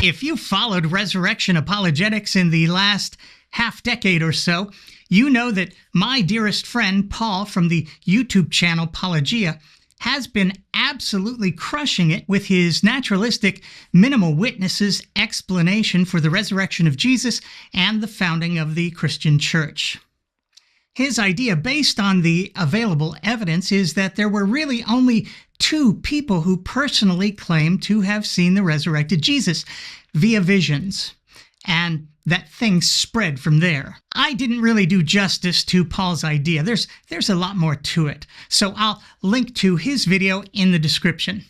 If you followed resurrection apologetics in the last half decade or so, you know that my dearest friend Paul from the YouTube channel Paulogia has been absolutely crushing it with his naturalistic minimal witnesses explanation for the resurrection of Jesus and the founding of the Christian church. His idea, based on the available evidence, is that there were really only two people who personally claimed to have seen the resurrected Jesus via visions, and that things spread from there. I didn't really do justice to Paul's idea. There's a lot more to it, so I'll link to his video in the description.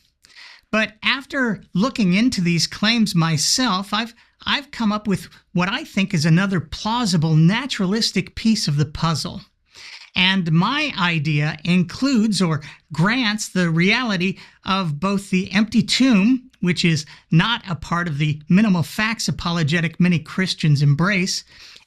But after looking into these claims myself, I've come up with what I think is another plausible naturalistic piece of the puzzle. And my idea includes or grants the reality of both the empty tomb, which is not a part of the minimal facts apologetic many Christians embrace,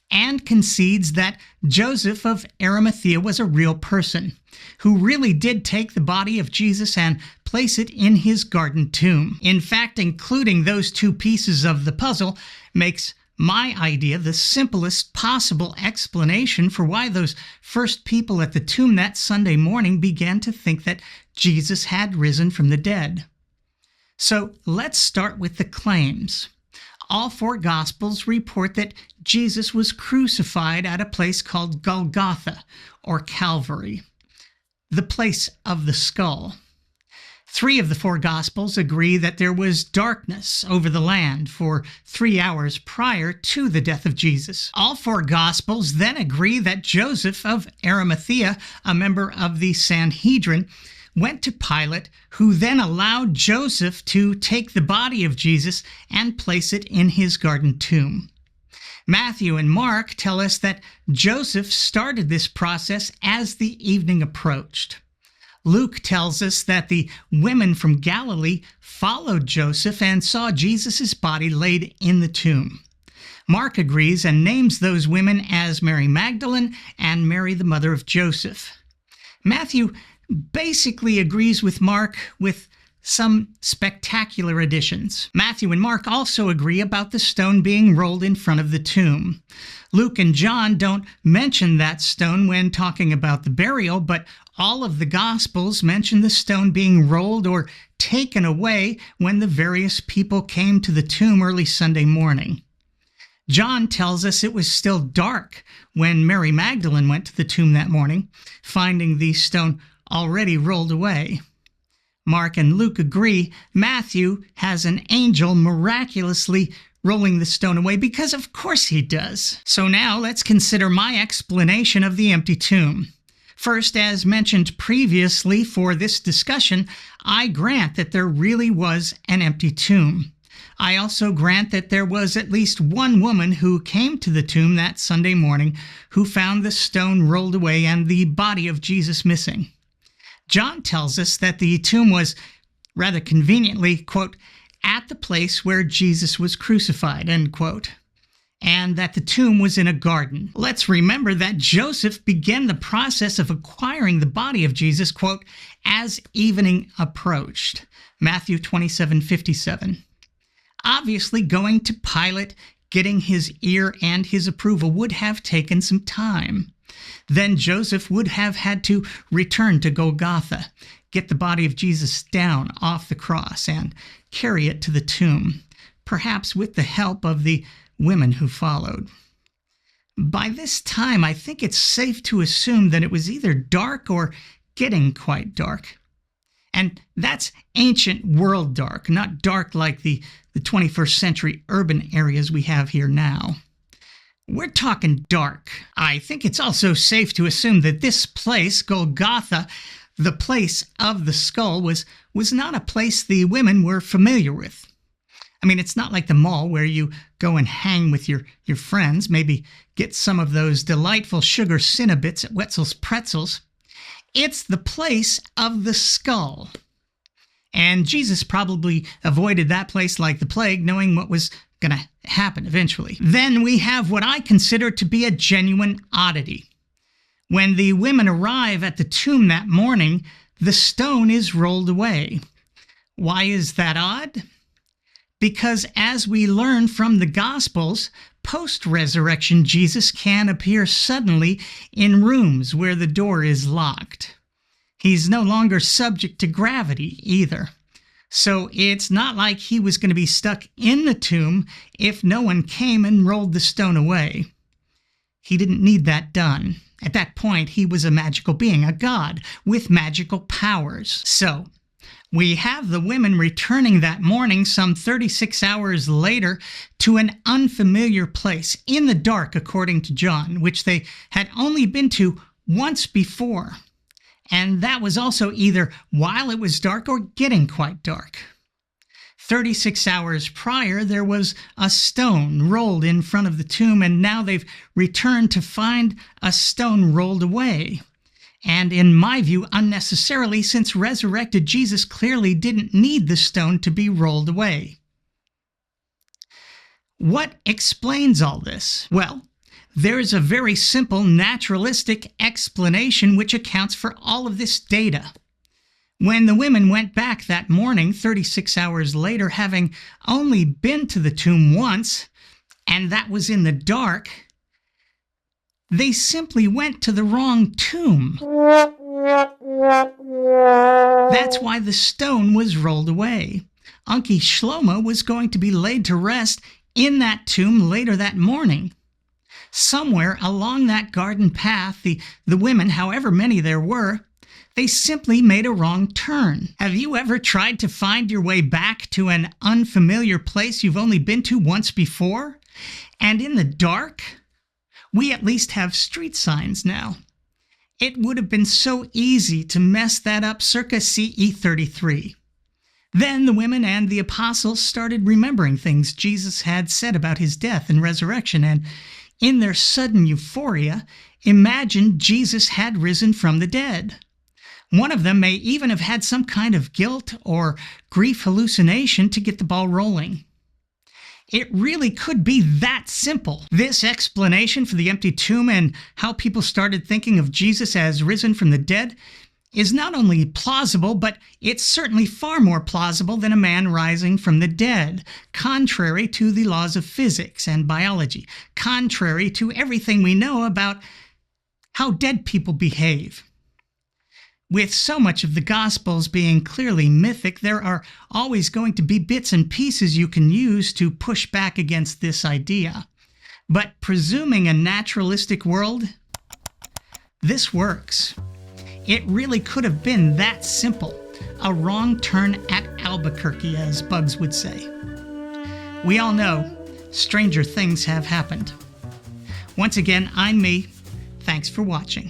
and concedes that Joseph of Arimathea was a real person who really did take the body of Jesus and place it in his garden tomb. In fact, including those two pieces of the puzzle makes my idea the simplest possible explanation for why those first people at the tomb that Sunday morning began to think that Jesus had risen from the dead. So let's start with the claims. All four Gospels report that Jesus was crucified at a place called Golgotha, or Calvary, the place of the skull. 3 of the 4 Gospels agree that there was darkness over the land for 3 hours prior to the death of Jesus. All 4 Gospels then agree that Joseph of Arimathea, a member of the Sanhedrin, went to Pilate, who then allowed Joseph to take the body of Jesus and place it in his garden tomb. Matthew and Mark tell us that Joseph started this process as the evening approached. Luke tells us that the women from Galilee followed Joseph and saw Jesus' body laid in the tomb. Mark agrees and names those women as Mary Magdalene and Mary, the mother of Joseph. Matthew basically agrees with Mark with some spectacular additions. Matthew and Mark also agree about the stone being rolled in front of the tomb. Luke and John don't mention that stone when talking about the burial, but all of the Gospels mention the stone being rolled or taken away when the various people came to the tomb early Sunday morning. John tells us it was still dark when Mary Magdalene went to the tomb that morning, finding the stone already rolled away. Mark and Luke agree Matthew has an angel miraculously rolling the stone away, because of course he does. So now let's consider my explanation of the empty tomb. First, as mentioned previously for this discussion, I grant that there really was an empty tomb. I also grant that there was at least one woman who came to the tomb that Sunday morning who found the stone rolled away and the body of Jesus missing. John tells us that the tomb was, rather conveniently, quote, at the place where Jesus was crucified, end quote, and that the tomb was in a garden. Let's remember that Joseph began the process of acquiring the body of Jesus, quote, as evening approached, Matthew 27:57. Obviously, going to Pilate, getting his ear and his approval would have taken some time. Then Joseph would have had to return to Golgotha, get the body of Jesus down off the cross, and carry it to the tomb, perhaps with the help of the women who followed. By this time, I think it's safe to assume that it was either dark or getting quite dark. And that's ancient world dark, not dark like the 21st century urban areas we have here now. We're talking dark. I think it's also safe to assume that this place, Golgotha, the place of the skull, was not a place the women were familiar with. I mean, it's not like the mall where you go and hang with your friends, maybe get some of those delightful sugar Cinnabits at Wetzel's Pretzels. It's the place of the skull. And Jesus probably avoided that place like the plague, knowing what was going to happen eventually. Then we have what I consider to be a genuine oddity. When the women arrive at the tomb that morning, the stone is rolled away. Why is that odd? Because as we learn from the Gospels, post-resurrection Jesus can appear suddenly in rooms where the door is locked. He's no longer subject to gravity either. So it's not like he was going to be stuck in the tomb if no one came and rolled the stone away. He didn't need that done. At that point, he was a magical being, a god with magical powers. So we have the women returning that morning, some 36 hours later, to an unfamiliar place in the dark, according to John, which they had only been to once before. And that was also either while it was dark or getting quite dark. 36 hours prior, there was a stone rolled in front of the tomb, and now they've returned to find a stone rolled away. And in my view, unnecessarily, since resurrected Jesus clearly didn't need the stone to be rolled away. What explains all this? Well, there is a very simple naturalistic explanation which accounts for all of this data. When the women went back that morning, 36 hours later, having only been to the tomb once, and that was in the dark, they simply went to the wrong tomb. That's why the stone was rolled away. Uncle Shlomo was going to be laid to rest in that tomb later that morning. Somewhere along that garden path, the women, however many there were, they simply made a wrong turn. Have you ever tried to find your way back to an unfamiliar place you've only been to once before? And in the dark? We at least have street signs now. It would have been so easy to mess that up circa CE 33. Then the women and the apostles started remembering things Jesus had said about his death and resurrection, and in their sudden euphoria, imagined Jesus had risen from the dead. One of them may even have had some kind of guilt or grief hallucination to get the ball rolling. It really could be that simple. This explanation for the empty tomb and how people started thinking of Jesus as risen from the dead is not only plausible, but it's certainly far more plausible than a man rising from the dead, contrary to the laws of physics and biology, contrary to everything we know about how dead people behave. With so much of the Gospels being clearly mythic, there are always going to be bits and pieces you can use to push back against this idea. But presuming a naturalistic world, this works. It really could have been that simple. A wrong turn at Albuquerque, as Bugs would say. We all know stranger things have happened. Once again, I'm me. Thanks for watching.